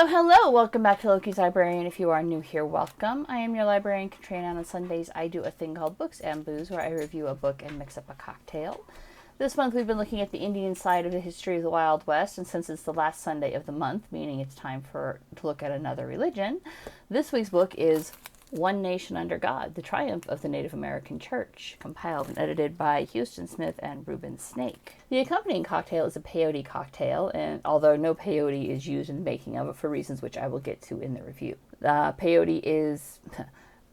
Hello, hello! Welcome back to Loki's Librarian. If you are new here, welcome. I am your librarian, Katrina, and on Sundays I do a thing called Books and Booze, where I review a book and mix up a cocktail. This month we've been looking at the Indian side of the history of the Wild West, and since it's the last Sunday of the month, meaning it's time to look at another religion, this week's book is One Nation Under God, The Triumph of the Native American Church, compiled and edited by Huston Smith and Reuben Snake. The accompanying cocktail is a peyote cocktail, and although no peyote is used in the making of it for reasons which I will get to in the review. Peyote is,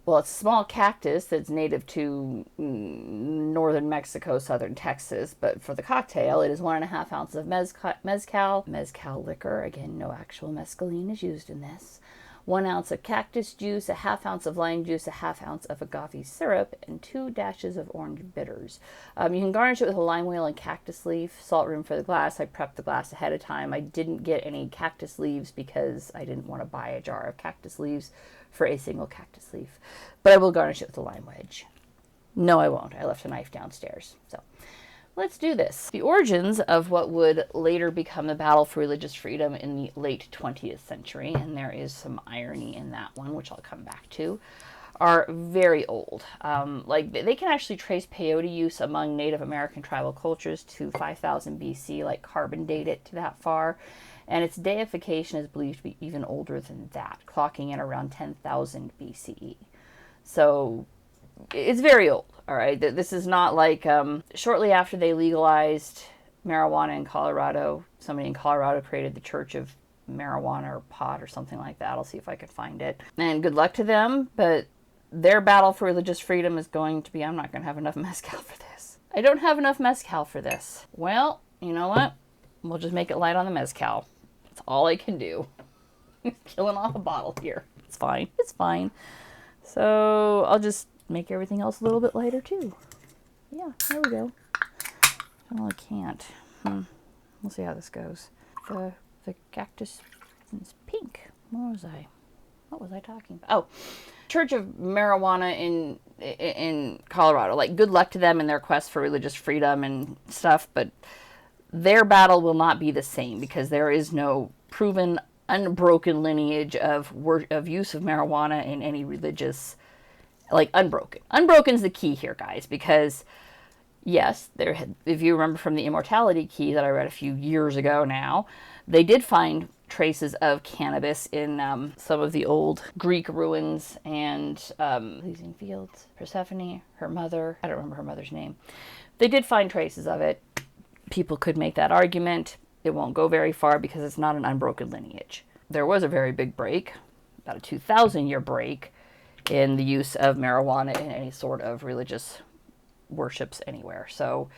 well, it's a small cactus that's native to northern Mexico, southern Texas, but for the cocktail, it is 1.5 ounces of mezcal liquor. Again, no actual mescaline is used in this. 1 ounce of cactus juice, 1/2 ounce of lime juice, 1/2 ounce of agave syrup, and 2 dashes of orange bitters. You can garnish it with a lime wheel and cactus leaf. Salt room for the glass. I prepped the glass ahead of time. I didn't get any cactus leaves because I didn't want to buy a jar of cactus leaves for a single cactus leaf. But I will garnish it with a lime wedge. No, I won't. I left a knife downstairs. So let's do this. The origins of what would later become the battle for religious freedom in the late 20th century, and there is some irony in that one, which I'll come back to, are very old. They can actually trace peyote use among Native American tribal cultures to 5000 BC, like carbon date it to that far, and its deification is believed to be even older than that, clocking in around 10,000 BCE. So it's very old. All right, this is not like shortly after they legalized marijuana in Colorado, somebody in Colorado created the Church of Marijuana or Pot or something like that. I'll see if I can find it. And good luck to them, but their battle for religious freedom is going to be, I'm not going to have enough mezcal for this. I don't have enough mezcal for this. Well, you know what? We'll just make it light on the mezcal. That's all I can do. Killing off a bottle here. It's fine. It's fine. So I'll just make everything else a little bit lighter too. Yeah, there we go. Well, I can't. We'll see how this goes. The cactus is pink. What was I talking about? Oh, Church of Marijuana in Colorado. Like, good luck to them in their quest for religious freedom and stuff, but their battle will not be the same because there is no proven, unbroken lineage of use of marijuana in any religious, like, unbroken. Unbroken is the key here, guys, because yes, if you remember from the Immortality Key that I read a few years ago now, they did find traces of cannabis in some of the old Greek ruins and Elysian Fields. Persephone, her mother, I don't remember her mother's name. They did find traces of it. People could make that argument. It won't go very far because it's not an unbroken lineage. There was a very big break, about a 2,000-year break, in the use of marijuana in any sort of religious worships anywhere. So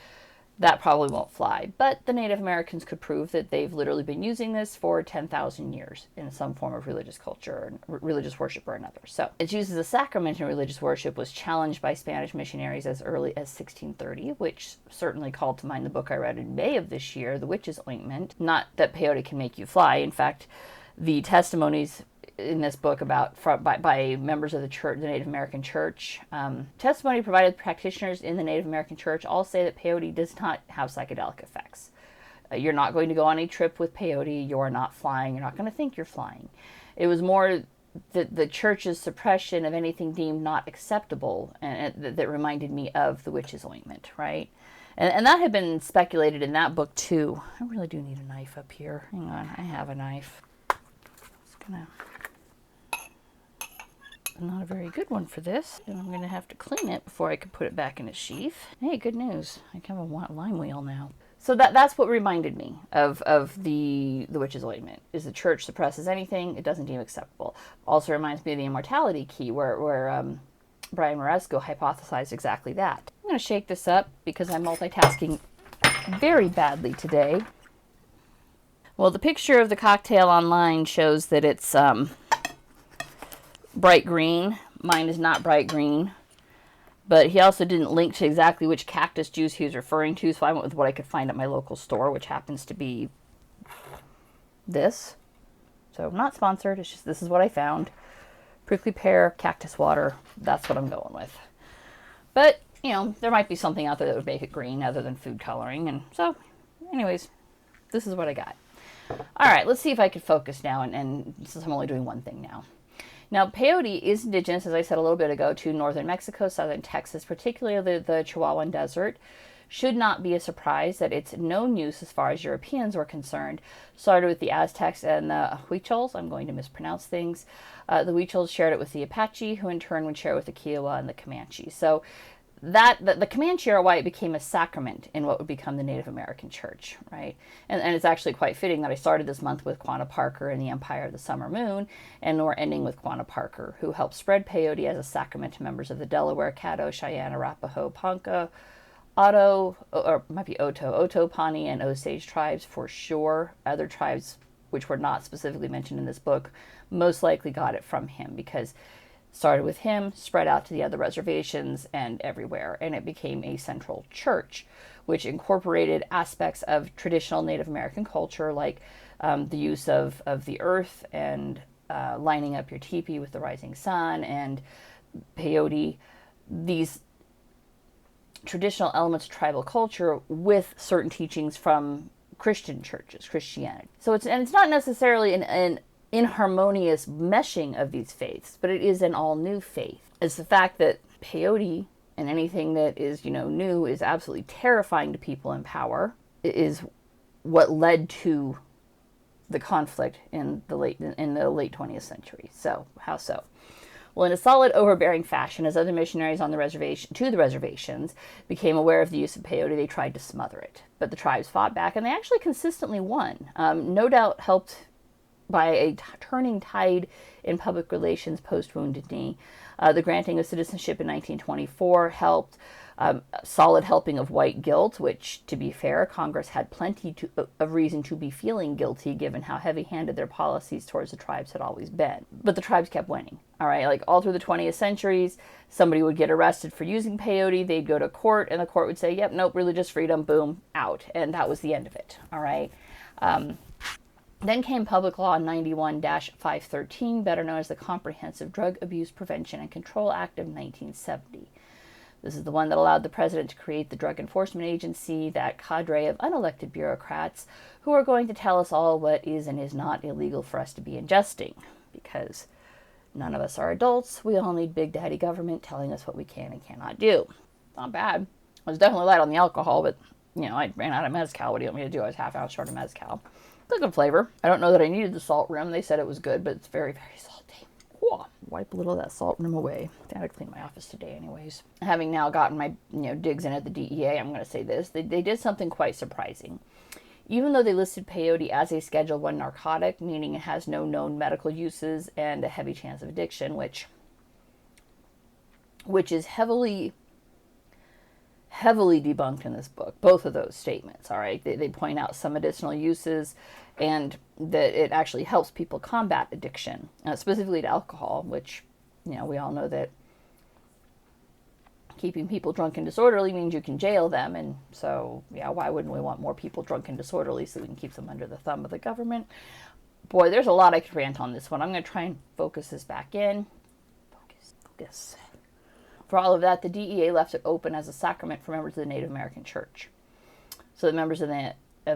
that probably won't fly. But the Native Americans could prove that they've literally been using this for 10,000 years in some form of religious culture, or religious worship or another. So its use as a sacrament in religious worship was challenged by Spanish missionaries as early as 1630, which certainly called to mind the book I read in May of this year, The Witch's Ointment. Not that peyote can make you fly. In fact, the testimonies in this book by members of the church, the Native American Church, testimony provided practitioners in the Native American Church all say that peyote does not have psychedelic effects. You're not going to go on a trip with peyote. You're not flying. You're not going to think you're flying. It was more the church's suppression of anything deemed not acceptable, and that reminded me of the witch's ointment, right? And that had been speculated in that book too. I really do need a knife up here. Hang on, I have a knife. It's gonna. Not a very good one for this, and I'm going to have to clean it before I can put it back in its sheath. Hey, good news. I kind of want a lime wheel now. So that's what reminded me of the witch's ointment, is the church suppresses anything it doesn't deem acceptable. Also reminds me of the Immortality Key, where Brian Moresco hypothesized exactly that. I'm going to shake this up because I'm multitasking very badly today. Well, the picture of the cocktail online shows that it's bright green. Mine is not bright green, but he also didn't link to exactly which cactus juice he was referring to, so I went with what I could find at my local store, which happens to be this. So not sponsored, it's just this is what I found. Prickly pear, cactus water, that's what I'm going with. But, you know, there might be something out there that would make it green other than food coloring, and so anyways, this is what I got. All right, let's see if I can focus now, and since I'm only doing one thing now. Now, peyote is indigenous, as I said a little bit ago, to northern Mexico, southern Texas, particularly the Chihuahuan Desert. Should not be a surprise that its known use as far as Europeans were concerned started with the Aztecs and the Huichols. I'm going to mispronounce things. The Huichols shared it with the Apache, who in turn would share it with the Kiowa and the Comanche. So the Comanche are why it became a sacrament in what would become the Native American Church, right? And it's actually quite fitting that I started this month with Quanah Parker and the Empire of the Summer Moon, and we're ending with Quanah Parker, who helped spread peyote as a sacrament to members of the Delaware, Caddo, Cheyenne, Arapaho, Ponca, Oto, or it might be Oto, Pawnee, and Osage tribes for sure. Other tribes, which were not specifically mentioned in this book, most likely got it from him, because started with him, spread out to the other reservations and everywhere, and it became a central church, which incorporated aspects of traditional Native American culture, like the use of the earth and lining up your teepee with the rising sun, and peyote, these traditional elements of tribal culture with certain teachings from Christian churches, Christianity. So it's not necessarily an inharmonious meshing of these faiths, but it is an all new faith. It's the fact that peyote and anything that is, new is absolutely terrifying to people in power. It is what led to the conflict in the late 20th century. So how so? Well, in a solid, overbearing fashion, as other missionaries on the reservations became aware of the use of peyote, they tried to smother it. But the tribes fought back, and they actually consistently won. No doubt helped by a turning tide in public relations post-Wounded Knee. The granting of citizenship in 1924 helped. Solid helping of white guilt, which, to be fair, Congress had plenty of reason to be feeling guilty given how heavy-handed their policies towards the tribes had always been. But the tribes kept winning, all right? Like, all through the 20th centuries, somebody would get arrested for using peyote, they'd go to court, and the court would say, yep, nope, religious freedom, boom, out. And that was the end of it, all right? Then came Public Law 91-513, better known as the Comprehensive Drug Abuse Prevention and Control Act of 1970. This is the one that allowed the president to create the Drug Enforcement Agency, that cadre of unelected bureaucrats who are going to tell us all what is and is not illegal for us to be ingesting. Because none of us are adults, we all need Big Daddy government telling us what we can and cannot do. Not bad. I was definitely light on the alcohol, but, I ran out of Mezcal. What do you want me to do? I was half ounce short of Mezcal. It's a good flavor. I don't know that I needed the salt rim. They said it was good, but it's very, very salty. Whoa. Wipe a little of that salt rim away. I had to clean my office today anyways. Having now gotten my digs in at the DEA, I'm going to say this. They did something quite surprising. Even though they listed peyote as a Schedule 1 narcotic, meaning it has no known medical uses and a heavy chance of addiction, which is heavily debunked in this book, both of those statements, all right? They point out some medicinal uses and that it actually helps people combat addiction, specifically to alcohol, which, we all know that keeping people drunk and disorderly means you can jail them. And so, why wouldn't we want more people drunk and disorderly so we can keep them under the thumb of the government? Boy, there's a lot I could rant on this one. I'm going to try and focus this back in. Focus. For all of that, the DEA left it open as a sacrament for members of the Native American Church. So the members of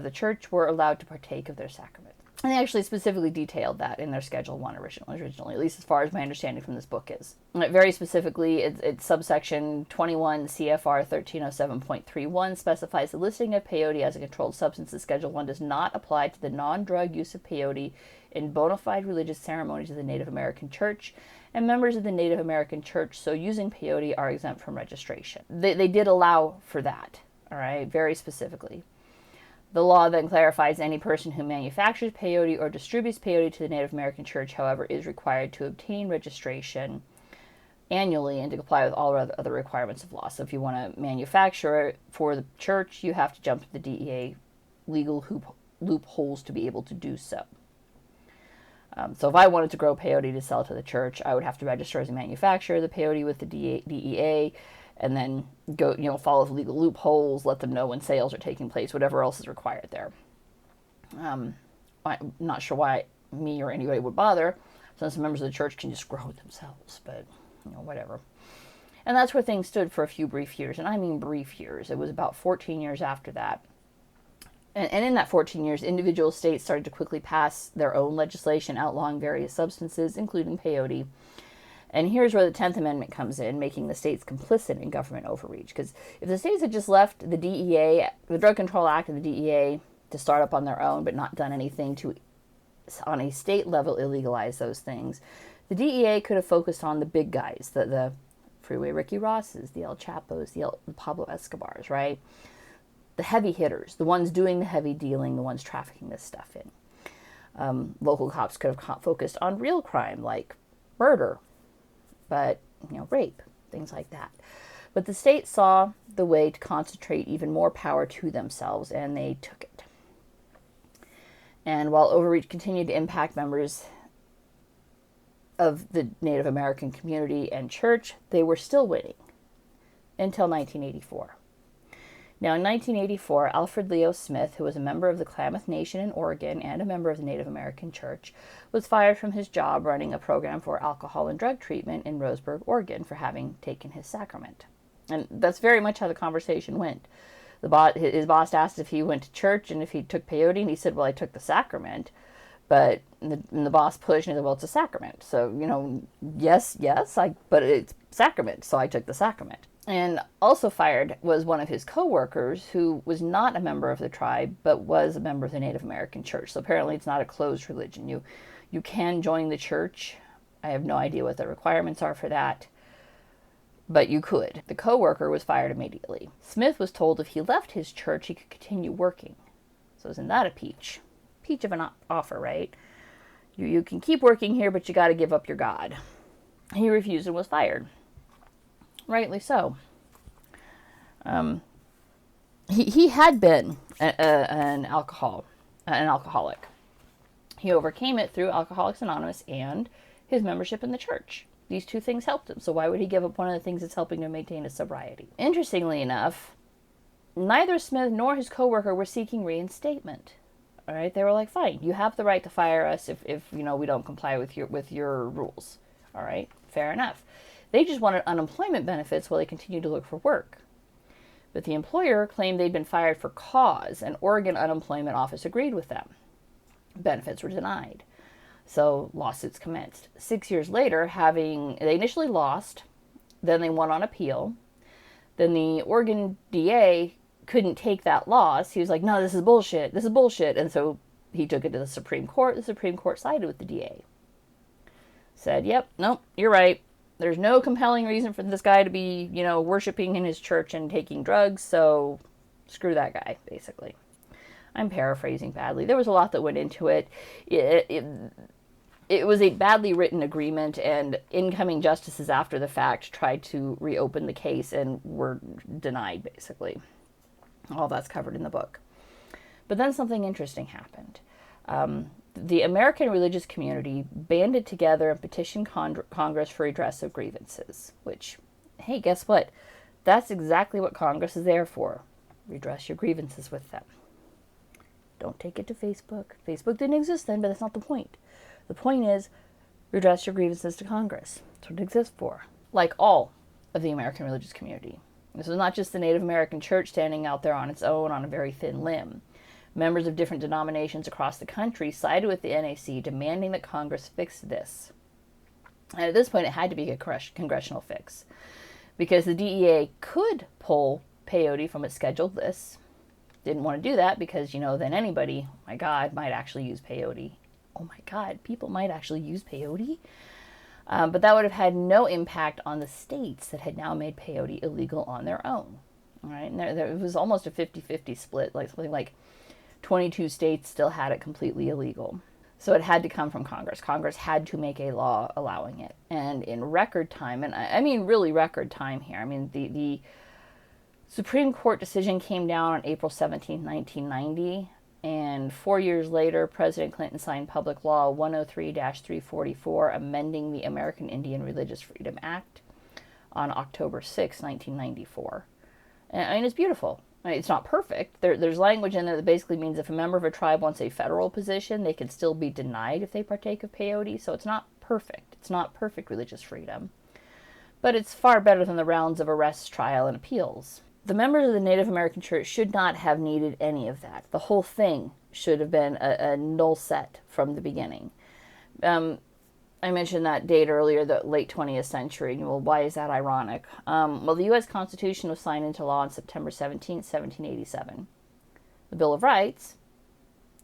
the church were allowed to partake of their sacrament. And they actually specifically detailed that in their Schedule 1 originally, at least as far as my understanding from this book is. Very specifically, it's subsection 21 CFR 1307.31 specifies the listing of peyote as a controlled substance in Schedule 1 does not apply to the non-drug use of peyote in bona fide religious ceremonies of the Native American Church, and members of the Native American Church so using peyote are exempt from registration. They did allow for that, all right, very specifically. The law then clarifies any person who manufactures peyote or distributes peyote to the Native American Church, however, is required to obtain registration annually and to comply with all other requirements of law. So if you want to manufacture it for the church, you have to jump to the DEA legal loopholes to be able to do so. So if I wanted to grow peyote to sell to the church, I would have to register as a manufacturer of the peyote with the DEA, and then go, follow the legal loopholes, let them know when sales are taking place, whatever else is required there. I'm not sure why me or anybody would bother, since the members of the church can just grow it themselves, but, whatever. And that's where things stood for a few brief years, and I mean brief years. It was about 14 years after that. And in that 14 years, individual states started to quickly pass their own legislation outlawing various substances, including peyote. And here's where the 10th Amendment comes in, making the states complicit in government overreach. Because if the states had just left the DEA, the Drug Control Act and the DEA, to start up on their own, but not done anything to, on a state level, illegalize those things, the DEA could have focused on the big guys, the Freeway Ricky Rosses, the El Chapos, the Pablo Escobars, right? The heavy hitters, the ones doing the heavy dealing, the ones trafficking this stuff in. Local cops could have focused on real crime like murder, but, rape, things like that. But the state saw the way to concentrate even more power to themselves, and they took it. And while overreach continued to impact members of the Native American community and church, they were still winning until 1984. Now, in 1984, Alfred Leo Smith, who was a member of the Klamath Nation in Oregon and a member of the Native American Church, was fired from his job running a program for alcohol and drug treatment in Roseburg, Oregon, for having taken his sacrament. And that's very much how the conversation went. His boss asked if he went to church and if he took peyote, and he said, well, I took the sacrament. But the boss pushed and he said, well, it's a sacrament. So, yes, but it's sacrament, so I took the sacrament. And also fired was one of his co-workers who was not a member of the tribe, but was a member of the Native American Church. So apparently it's not a closed religion. You can join the church. I have no idea what the requirements are for that, but you could. The co-worker was fired immediately. Smith was told if he left his church, he could continue working. So isn't that a peach? Peach of an offer, right? You can keep working here, but you got to give up your God. He refused and was fired. Rightly so. He had been an alcoholic. He overcame it through Alcoholics Anonymous and his membership in the church. These two things helped him. So why would he give up one of the things that's helping him maintain his sobriety? Interestingly enough, neither Smith nor his coworker were seeking reinstatement. All right, they were like, fine, you have the right to fire us if we don't comply with your rules. All right, fair enough. They just wanted unemployment benefits while they continued to look for work. But the employer claimed they'd been fired for cause, and Oregon Unemployment Office agreed with them. Benefits were denied. So lawsuits commenced. 6 years later, they initially lost, then they won on appeal. Then the Oregon DA couldn't take that loss. He was like, no, this is bullshit. And so he took it to the Supreme Court. The Supreme Court sided with the DA. Said, yep, nope, you're right. There's no compelling reason for this guy to be, worshiping in his church and taking drugs, so screw that guy, basically. I'm paraphrasing badly. There was a lot that went into it. It was a badly written agreement, and incoming justices after the fact tried to reopen the case and were denied, basically. All that's covered in the book. But then something interesting happened. The American religious community banded together and petitioned Congress for redress of grievances, which, hey, guess what? That's exactly what Congress is there for. Redress your grievances with them. Don't take it to Facebook. Facebook didn't exist then, but that's not the point. The point is, redress your grievances to Congress. That's what it exists for. Like all of the American religious community. This was not just the Native American Church standing out there on its own on a very thin limb. Members of different denominations across the country sided with the NAC, demanding that Congress fix this. And at this point, it had to be a congressional fix, because the DEA could pull peyote from its scheduled lists. Didn't want to do that because, then anybody, oh my God, might actually use peyote. Oh my God, people might actually use peyote? But that would have had no impact on the states that had now made peyote illegal on their own. All right, and it was almost a 50-50 split, like something like 22 states still had it completely illegal. So it had to come from Congress. Congress had to make a law allowing it. And in record time, and I mean really record time here, I mean the Supreme Court decision came down on April 17, 1990, and 4 years later, President Clinton signed Public Law 103-344, amending the American Indian Religious Freedom Act on October 6, 1994. And I mean, it's beautiful. It's not perfect. There's language in there that basically means if a member of a tribe wants a federal position, they can still be denied if they partake of peyote. So it's not perfect. It's not perfect religious freedom. But it's far better than the rounds of arrests, trial, and appeals The members of the Native American church should not have needed any of that. The whole thing should have been a null set from the beginning. I mentioned that date earlier, the late 20th century. Well, why is that ironic? Well, the U.S. Constitution was signed into law on September 17, 1787. The Bill of Rights,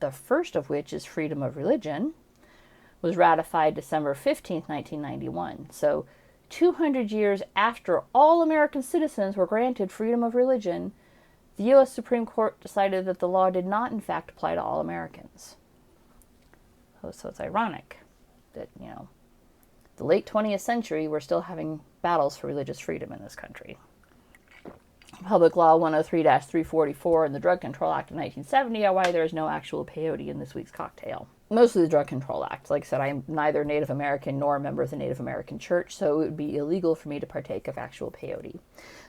the first of which is freedom of religion, was ratified December 15, 1991. So 200 years after all American citizens were granted freedom of religion, the U.S. Supreme Court decided that the law did not, in fact, apply to all Americans. So it's ironic that, the late 20th century, we're still having battles for religious freedom in this country. Public Law 103-344 and the Drug Control Act of 1970 are why there is no actual peyote in this week's cocktail. Mostly the Drug Control Act. Like I said, I'm neither Native American nor a member of the Native American Church, so it would be illegal for me to partake of actual peyote.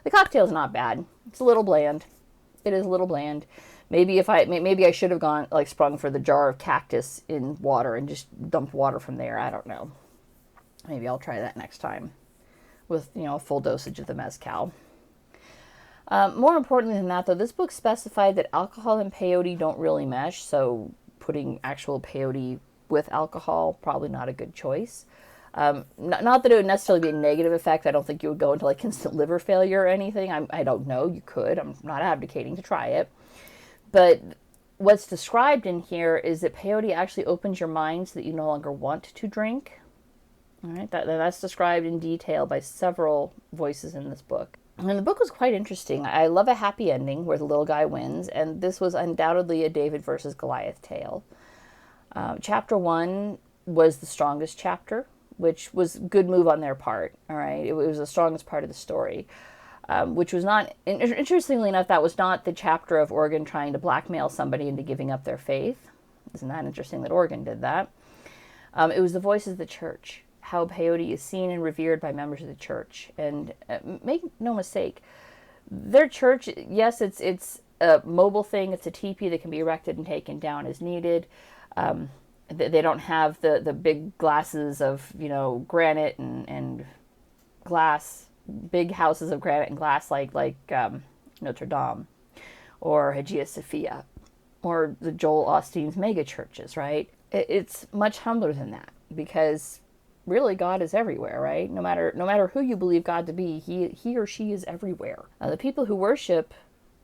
The cocktail is not bad. It's a little bland. It is a little bland. Maybe I should have sprung for the jar of Cactus in water and just dumped water from there. I don't know. Maybe I'll try that next time with, a full dosage of the Mezcal. More importantly than that, though, this book specified that alcohol and peyote don't really mesh, so putting actual peyote with alcohol, probably not a good choice. Not that it would necessarily be a negative effect. I don't think you would go into instant liver failure or anything. I don't know. You could. I'm not advocating to try it. But what's described in here is that peyote actually opens your mind so that you no longer want to drink. All right, that's described in detail by several voices in this book. And the book was quite interesting. I love a happy ending where the little guy wins, and this was undoubtedly a David versus Goliath tale. Chapter 1 was the strongest chapter, which was a good move on their part. All right, it was the strongest part of the story. Which was not, interestingly enough, that was not the chapter of Oregon trying to blackmail somebody into giving up their faith. Isn't that interesting that Oregon did that? It was the voices of the church, how peyote is seen and revered by members of the church. And make no mistake, their church, yes, it's a mobile thing. It's a teepee that can be erected and taken down as needed. They don't have the big glasses of, granite and glass, big houses of granite and glass like Notre Dame or Hagia Sophia or the Joel Osteen's mega churches, right? It's much humbler than that because really God is everywhere, right? No matter who you believe God to be, he or she is everywhere. The people who worship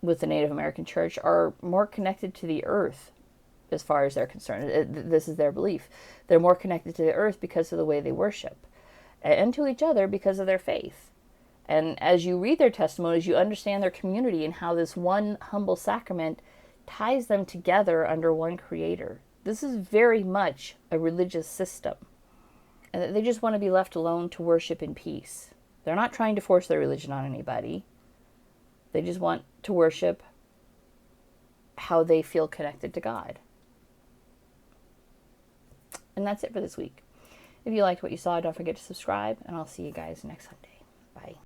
with the Native American Church are more connected to the earth as far as they're concerned. This is their belief. They're more connected to the earth because of the way they worship and to each other because of their faith. And as you read their testimonies, you understand their community and how this one humble sacrament ties them together under one creator. This is very much a religious system. And they just want to be left alone to worship in peace. They're not trying to force their religion on anybody. They just want to worship how they feel connected to God. And that's it for this week. If you liked what you saw, don't forget to subscribe, and I'll see you guys next Sunday. Bye.